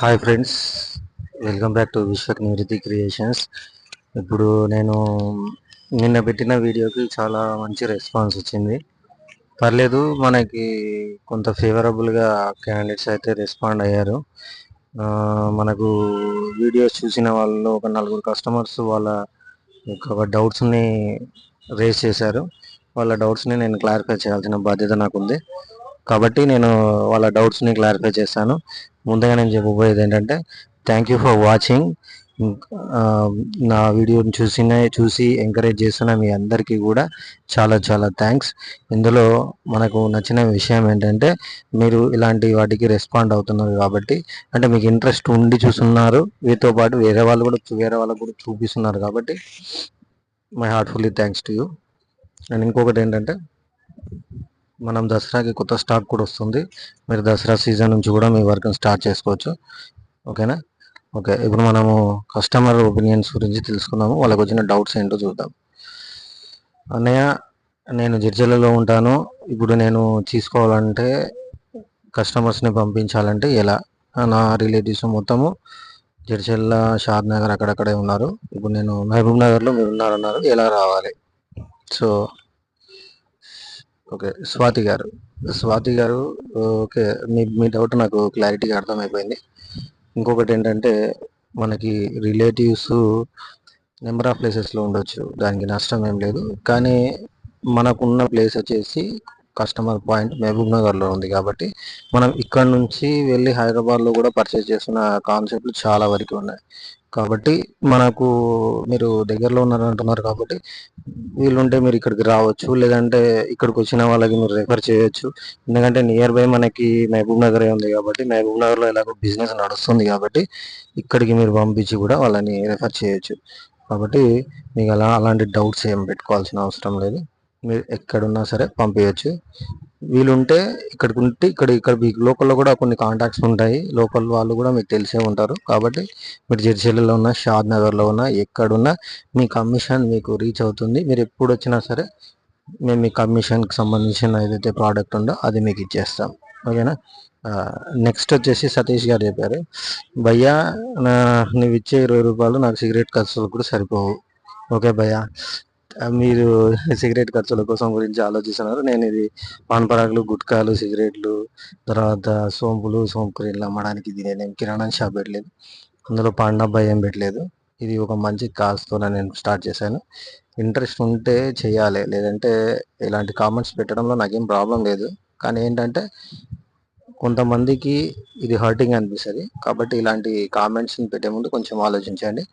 Hi friends, welcome back to Vishwak నివృత్తి creations. ఇప్పుడు నేను నిన్న పెట్టిన వీడియోకి చాలా మంచి రెస్పాన్స్ వచ్చింది. పర్లేదు, మనకి కొంత ఫేవరబుల్గా క్యాండిడేట్స్ అయితే రెస్పాండ్ అయ్యారు. మనకు వీడియోస్ చూసిన వాళ్ళు ఒక నలుగురు కస్టమర్స్ వాళ్ళ యొక్క డౌట్స్ని రేస్ చేశారు. వాళ్ళ డౌట్స్ని నేను క్లారిఫై చేయాల్సిన బాధ్యత నాకుంది. కాబట్టి నేను వాళ్ళ డౌట్స్ని క్లారిఫై చేశాను. ముందుగా నేను చెప్పబోయేది ఏంటంటే, థ్యాంక్ యూ ఫర్ వాచింగ్. నా వీడియోని చూసి ఎంకరేజ్ చేస్తున్న మీ అందరికీ కూడా చాలా చాలా థ్యాంక్స్. ఇందులో మనకు నచ్చిన విషయం ఏంటంటే, మీరు ఇలాంటి వాటికి రెస్పాండ్ అవుతున్నారు కాబట్టి, అంటే మీకు ఇంట్రెస్ట్ ఉండి చూస్తున్నారు, వీటితో పాటు వేరే వాళ్ళకు కూడా చూపిస్తున్నారు కాబట్టి my heartfully thanks to you. And ఇంకొకటి ఏంటంటే, మనం దసరాకి కొత్త స్టాక్ కూడా వస్తుంది. మీరు దసరా సీజన్ నుంచి కూడా మీ వర్క్ని స్టార్ట్ చేసుకోవచ్చు. ఓకేనా? ఓకే, ఇప్పుడు మనము కస్టమర్ ఒపీనియన్స్ గురించి తెలుసుకుందాము. వాళ్ళకి వచ్చిన డౌట్స్ ఏంటో చూద్దాం. అన్నయ్య, నేను జడ్చర్లలో ఉంటాను. ఇప్పుడు నేను తీసుకోవాలంటే కస్టమర్స్ని పంపించాలంటే ఎలా? నా రిలేటివ్స్ మొత్తము జడ్చర్ల, షాద్ నగర్ అక్కడక్కడే ఉన్నారు. ఇప్పుడు నేను మహబూబ్ నగర్లో మీరు ఉన్నారన్నారు, ఎలా రావాలి? సో ఓకే, స్వాతి గారు, ఓకే, మీ డౌట్ నాకు క్లారిటీగా అర్థమైపోయింది. ఇంకొకటి ఏంటంటే, మనకి రిలేటివ్స్ నెంబర్ ఆఫ్ ప్లేసెస్లో ఉండొచ్చు, దానికి నష్టం ఏం లేదు. కానీ మనకున్న ప్లేస్ వచ్చేసి కస్టమర్ పాయింట్ మహబూబ్ నగర్లో ఉంది కాబట్టి మనం ఇక్కడ నుంచి వెళ్ళి హైదరాబాద్లో కూడా పర్చేస్ చేస్తున్న కాన్సెప్ట్లు చాలా వరకు ఉన్నాయి. కాబట్టి మనకు మీరు దగ్గరలో ఉన్నారంటున్నారు కాబట్టి వీలుంటే మీరు ఇక్కడికి రావచ్చు, లేదంటే ఇక్కడికి వచ్చిన వాళ్ళకి మీరు రెఫర్ చేయొచ్చు. ఎందుకంటే నియర్ బై మనకి మహబూబ్ నగరే ఉంది కాబట్టి, మహబూబ్ నగర్లో ఎలాగో బిజినెస్ నడుస్తుంది కాబట్టి ఇక్కడికి మీరు పంపించి కూడా వాళ్ళని రెఫర్ చేయొచ్చు. కాబట్టి మీకు అలాంటి డౌట్స్ ఏం పెట్టుకోవాల్సిన అవసరం లేదు. మీరు ఎక్కడున్నా సరే పంపించవచ్చు. వీలుంటే ఇక్కడికి ఉంటే ఇక్కడ మీకు లోకల్లో కూడా కొన్ని కాంటాక్ట్స్ ఉంటాయి. లోకల్ వాళ్ళు కూడా మీకు తెలిసే ఉంటారు కాబట్టి మీరు జడ్చర్లలో ఉన్న, షాద్ నగర్లో ఉన్న, ఎక్కడున్నా మీ కమిషన్ మీకు రీచ్ అవుతుంది. మీరు ఎప్పుడు వచ్చినా సరే మేము మీ కమిషన్కి సంబంధించిన ఏదైతే ప్రోడక్ట్ ఉందో అది మీకు ఇచ్చేస్తాం. ఓకేనా? నెక్స్ట్ వచ్చేసి సతీష్ గారు చెప్పారు, భయ్యా నువ్వు ఇచ్చే 20 రూపాయలు నాకు సిగరెట్ ఖర్చులకు కూడా సరిపోవు. ఓకే భయ్యా, మీరు సిగరెట్ ఖర్చుల కోసం గురించి ఆలోచిస్తున్నారు. నేను ఇది పాన్ పరాగులు, గుట్కాలు, సిగరెట్లు, తర్వాత సోంపులు, సోంపురీలు అమ్మడానికి ఇది నేనేం కిరాణా షాప్ పెట్టలేదు, అందులో పాన్ డబ్బా ఏం పెట్టలేదు. ఇది ఒక మంచి కాజ్తో నేను స్టార్ట్ చేశాను. ఇంట్రెస్ట్ ఉంటే చేయాలి, లేదంటే ఇలాంటి కామెంట్స్ పెట్టడంలో నాకేం ప్రాబ్లం లేదు. కానీ ఏంటంటే కొంతమందికి ఇది హర్టింగ్ అనిపిస్తుంది కాబట్టి ఇలాంటి కామెంట్స్ని పెట్టే ముందు కొంచెం ఆలోచించండి.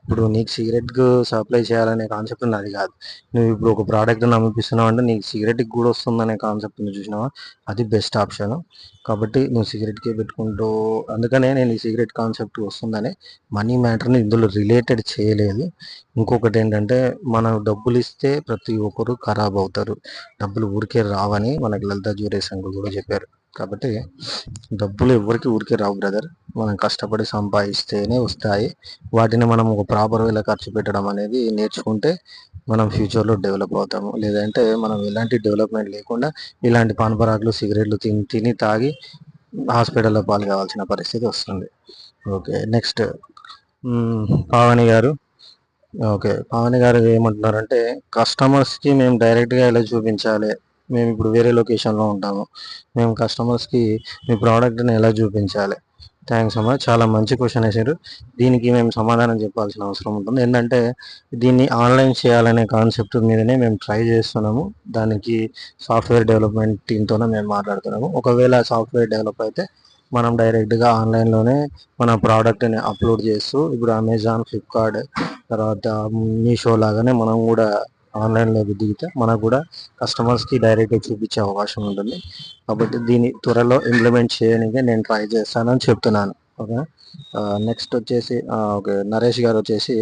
ఇప్పుడు నీకు సిగరెట్కు సప్లై చేయాలనే కాన్సెప్ట్ నాది కాదు. నువ్వు ఇప్పుడు ఒక ప్రోడక్ట్ అమ్మిస్తున్నావు అంటే నీకు సిగరెట్కి కూడా వస్తుందనే కాన్సెప్ట్ నువ్వు చూసినావా, అది బెస్ట్ ఆప్షన్. కాబట్టి నువ్వు సిగరెట్కే పెట్టుకుంటూ, అందుకనే నేను ఈ సిగరెట్ కాన్సెప్ట్ వస్తుందని మనీ మ్యాటర్ని ఇందులో రిలేటెడ్ చేయలేదు. ఇంకొకటి ఏంటంటే, మనం డబ్బులు ఇస్తే ప్రతి ఒక్కరు ఖరాబ్ అవుతారు, డబ్బులు ఊరికే రావని మనకి లలితా జ్యువెలర్స్ అంకుల్ కూడా చెప్పారు. కాబట్టి డబ్బులు ఎవరికి ఊరికే రావు బ్రదర్, మనం కష్టపడి సంపాదిస్తేనే వస్తాయి. వాటిని మనం ఒక ప్రాపర్ వేలో ఖర్చు పెట్టడం అనేది నేర్చుకుంటే మనం ఫ్యూచర్లో డెవలప్ అవుతాము. లేదంటే మనం ఎలాంటి డెవలప్మెంట్ లేకుండా ఇలాంటి పాన్పరాకులు, సిగరెట్లు తిని తాగి హాస్పిటల్లో పాలు కావాల్సిన పరిస్థితి వస్తుంది. ఓకే, నెక్స్ట్ పావని గారు. ఓకే, పావని గారు ఏమంటున్నారంటే, కస్టమర్స్కి మేము డైరెక్ట్గా ఎలా చూపించాలి, మేము ఇప్పుడు వేరే లొకేషన్లో ఉంటాము, మేము కస్టమర్స్కి మీ ప్రోడక్ట్ని ఎలా చూపించాలి? థ్యాంక్స్ అమ్మా, చాలా మంచి క్వశ్చన్ వేసారు. దీనికి మేము సమాధానం చెప్పాల్సిన అవసరం ఉంటుంది. ఏంటంటే, దీన్ని ఆన్లైన్ చేయాలనే కాన్సెప్ట్ మీదనే మేము ట్రై చేస్తున్నాము. దానికి సాఫ్ట్వేర్ డెవలప్మెంట్ టీంతోనే మేము మాట్లాడుతున్నాము. ఒకవేళ సాఫ్ట్వేర్ డెవలప్ అయితే మనం డైరెక్ట్గా ఆన్లైన్లోనే మన ప్రోడక్ట్ని అప్లోడ్ చేస్తూ, ఇప్పుడు అమెజాన్, ఫ్లిప్కార్ట్, తర్వాత మీషో లాగానే మనం కూడా ఆన్లైన్లోకి దిగితే మనకు కూడా కస్టమర్స్కి డైరెక్ట్గా చూపించే అవకాశం ఉంటుంది. కాబట్టి దీన్ని త్వరలో ఇంప్లిమెంట్ చేయడానికి నేను ట్రై చేస్తానని చెప్తున్నాను. ఓకే, నెక్స్ట్ వచ్చేసి ఓకే, నరేష్ గారు వచ్చేసి,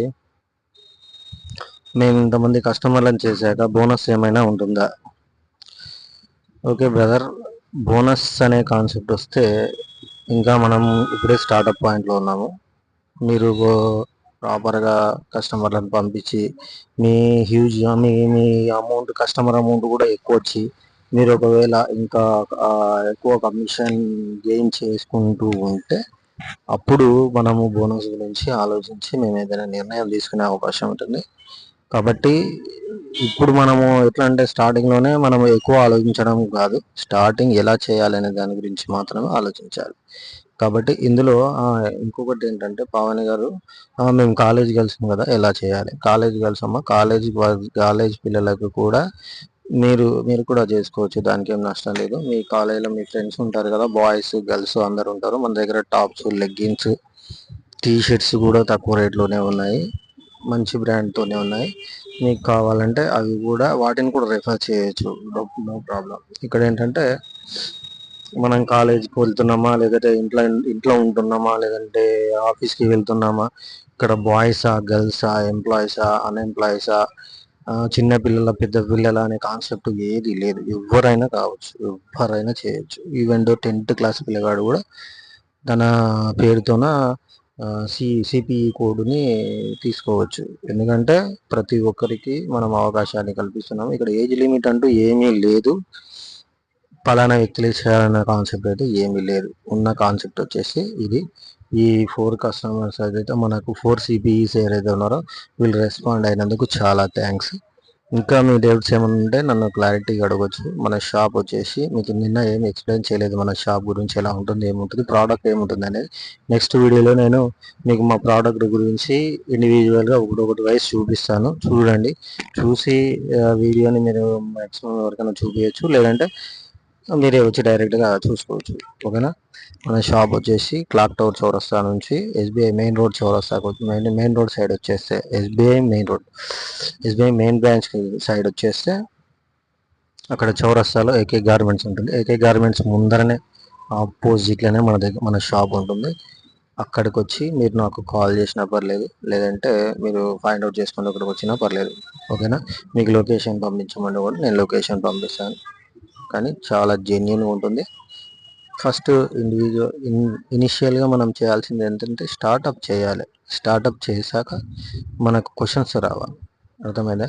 మేము ఇంతమంది కస్టమర్లను చేశాక బోనస్ ఏమైనా ఉంటుందా? ఓకే బ్రదర్, బోనస్ అనే కాన్సెప్ట్ వస్తే ఇంకా మనం ఇప్పుడే స్టార్టప్ పాయింట్లో ఉన్నాము. మీరు ప్రాపర్గా కస్టమర్లను పంపించి మీ హ్యూజ్ మీ అమౌంట్, కస్టమర్ అమౌంట్ కూడా ఎక్కువ వచ్చి మీరు ఒకవేళ ఇంకా ఎక్కువ కమిషన్ గెయిన్ చేసుకుంటూ ఉంటే అప్పుడు మనము బోనస్ గురించి ఆలోచించి మేము ఏదైనా నిర్ణయం తీసుకునే అవకాశం ఉంటుంది. కాబట్టి ఇప్పుడు మనము ఎట్లా అంటే స్టార్టింగ్లోనే మనం ఎక్కువ ఆలోచించడం కాదు, స్టార్టింగ్ ఎలా చేయాలనే దాని గురించి మాత్రమే ఆలోచించాలి. కాబట్టి ఇందులో ఇంకొకటి ఏంటంటే పావని గారు, మేము కాలేజ్ గర్ల్స్ కదా, ఎలా చేయాలి? కాలేజ్ గర్ల్స్ అమ్మ, కాలేజ్ పిల్లలకు కూడా మీరు మీరు కూడా చేసుకోవచ్చు, దానికి ఏం నష్టం లేదు. మీ కాలేజీలో మీ ఫ్రెండ్స్ ఉంటారు కదా, బాయ్స్ గర్ల్స్ అందరు ఉంటారు. మన దగ్గర టాప్స్, లెగ్గిన్స్, టీ షర్ట్స్ కూడా తక్కువ రేట్లోనే ఉన్నాయి, మంచి బ్రాండ్తోనే ఉన్నాయి. మీకు కావాలంటే అవి కూడా, వాటిని కూడా రెఫర్ చేయొచ్చు, నో ప్రాబ్లం. ఇక్కడ ఏంటంటే మనం కాలేజీకి వెళ్తున్నామా, లేదంటే ఇంట్లో ఇంట్లో ఉంటున్నామా, లేదంటే ఆఫీస్కి వెళ్తున్నామా, ఇక్కడ బాయ్సా, గర్ల్సా, ఎంప్లాయీసా, అన్ఎంప్లాయీసా, చిన్న పిల్లల, పెద్ద పిల్లల అనే కాన్సెప్ట్ ఏది లేదు. ఎవరైనా కావచ్చు, ఎవరైనా చేయొచ్చు. ఈవెన్ 10th క్లాస్ పిల్లగాడు కూడా తన పేరుతోన సిపిఈ కోడ్ని తీసుకోవచ్చు. ఎందుకంటే ప్రతి ఒక్కరికి మనం అవకాశాన్ని కల్పిస్తున్నాం. ఇక్కడ ఏజ్ లిమిట్ అంటూ ఏమీ లేదు, పలానా వ్యక్తులే చేయాలన్న కాన్సెప్ట్ అయితే ఏమీ లేదు. ఉన్న కాన్సెప్ట్ వచ్చేసి ఇది. ఈ 4 కస్టమర్స్ ఏదైతే మనకు 4 సిపిఈస్ ఏదైతే ఉన్నారో వీళ్ళు రెస్పాండ్ అయినందుకు చాలా థ్యాంక్స్. ఇంకా మీ డౌట్స్ ఏమైనా ఉంటే నన్ను క్లారిటీగా అడగవచ్చు. మన షాప్ వచ్చేసి మీకు నిన్న ఏమి ఎక్స్ప్లెయిన్ చేయలేదు, మన షాప్ గురించి ఎలా ఉంటుంది, ఏముంటుంది, ప్రోడక్ట్ ఏముంటుంది అనేది. నెక్స్ట్ వీడియోలో నేను మీకు మా ప్రోడక్ట్ గురించి ఇండివిజువల్గా ఒకటి వైస్ చూపిస్తాను. చూడండి, చూసి వీడియోని మీరు మ్యాక్సిమం ఎవరికైనా చూపించచ్చు, లేదంటే మీరే వచ్చి డైరెక్ట్గా చూసుకోవచ్చు. ఓకేనా? మన షాప్ వచ్చేసి క్లాక్ టవర్ చౌరస్తా నుంచి ఎస్బీఐ మెయిన్ రోడ్ చౌరస్తాకు, మెయిన్ రోడ్ సైడ్ వచ్చేస్తే ఎస్బీఐ మెయిన్ బ్రాంచ్ సైడ్ వచ్చేస్తే అక్కడ చౌరస్తాలో ఏకే గార్మెంట్స్ ఉంటుంది. ఏకే గార్మెంట్స్ ముందరనే ఆపోజిట్లోనే మన షాప్ ఉంటుంది. అక్కడికి వచ్చి మీరు నాకు కాల్ చేసినా పర్లేదు, లేదంటే మీరు ఫైండ్ అవుట్ చేసుకుని అక్కడికి వచ్చినా పర్లేదు. ఓకేనా? మీకు లొకేషన్ పంపించమంటే కూడా నేను లొకేషన్ పంపిస్తాను. కానీ చాలా జెన్యున్గా ఉంటుంది. ఫస్ట్ ఇనిషియల్గా మనం చేయాల్సింది ఏంటంటే స్టార్టప్ చేయాలి. స్టార్టప్ చేశాక మనకు క్వశ్చన్స్ రావాలి. అర్థమైందా?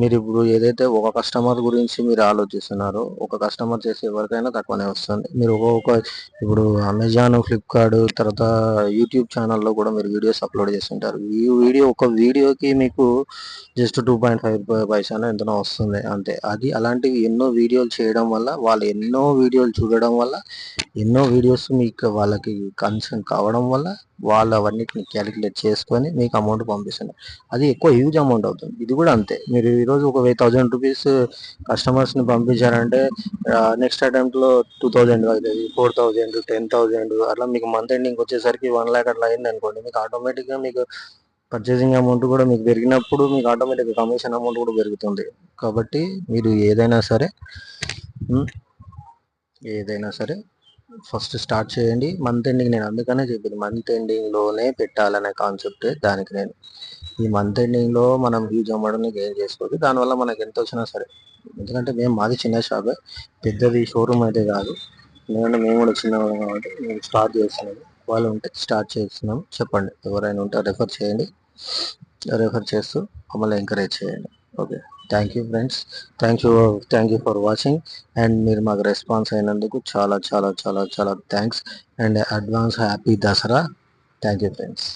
మీరు ఇప్పుడు ఏదైతే ఒక కస్టమర్ గురించి మీరు ఆలోచిస్తున్నారో, ఒక కస్టమర్ చేసి ఎవరికైనా తక్కువనే వస్తుంది. మీరు ఇప్పుడు అమెజాన్, ఫ్లిప్కార్ట్, తర్వాత యూట్యూబ్ ఛానల్లో కూడా మీరు వీడియోస్ అప్లోడ్ చేస్తుంటారు. ఈ ఒక వీడియోకి మీకు జస్ట్ 2.5 పైసానో ఎంతనో వస్తుంది అంతే. అది అలాంటివి ఎన్నో వీడియోలు చేయడం వల్ల, వాళ్ళు ఎన్నో వీడియోలు చూడడం వల్ల, ఎన్నో వీడియోస్ మీకు వాళ్ళకి కన్సర్న్ కావడం వల్ల వాళ్ళు అవన్నిటిని క్యాలిక్యులేట్ చేసుకొని మీకు అమౌంట్ పంపిస్తున్నారు. అది ఎక్కువ హ్యూజ్ అమౌంట్ అవుతుంది. ఇది కూడా అంతే. మీరు ఈరోజు ఒక 1000 రూపీస్ కస్టమర్స్ని పంపించారంటే నెక్స్ట్ అటెంప్ట్లో 2000 అవుతుంది, 4000, 10,000 అట్లా మీకు మంత్ ఎండింగ్ వచ్చేసరికి 1 lakh అట్లా అయింది అనుకోండి. మీకు ఆటోమేటిక్గా మీకు పర్చేసింగ్ అమౌంట్ కూడా మీకు పెరిగినప్పుడు మీకు ఆటోమేటిక్గా కమిషన్ అమౌంట్ కూడా పెరుగుతుంది. కాబట్టి మీరు ఏదైనా సరే ఫస్ట్ స్టార్ట్ చేయండి. మంత్ ఎండింగ్, నేను అందుకనే చెప్పింది మంత్ ఎండింగ్లోనే పెట్టాలనే కాన్సెప్ట్. దానికి నేను ఈ మంత్ ఎండింగ్లో మనం హ్యూజ్ అమౌంట్ని గెయిన్ చేసుకోవచ్చు. దానివల్ల మనకి ఎంత వచ్చినా సరే, ఎందుకంటే మాది చిన్న షాపే, పెద్దది షోరూమ్ అయితే కాదు. మేము కూడా చిన్నవాళ్ళం కాబట్టి మేము స్టార్ట్ చేస్తున్నాము. వాళ్ళు ఉంటే స్టార్ట్ చేస్తున్నాము. చెప్పండి, ఎవరైనా ఉంటే రెఫర్ చేయండి. రెఫర్ చేస్తూ మమ్మల్ని ఎంకరేజ్ చేయండి. Okay, thank you friends. Thank you for watching. And మీరు మాకు రెస్పాన్స్ అయినందుకు చాలా చాలా చాలా చాలా thanks. And advance happy Dasara. Thank you friends.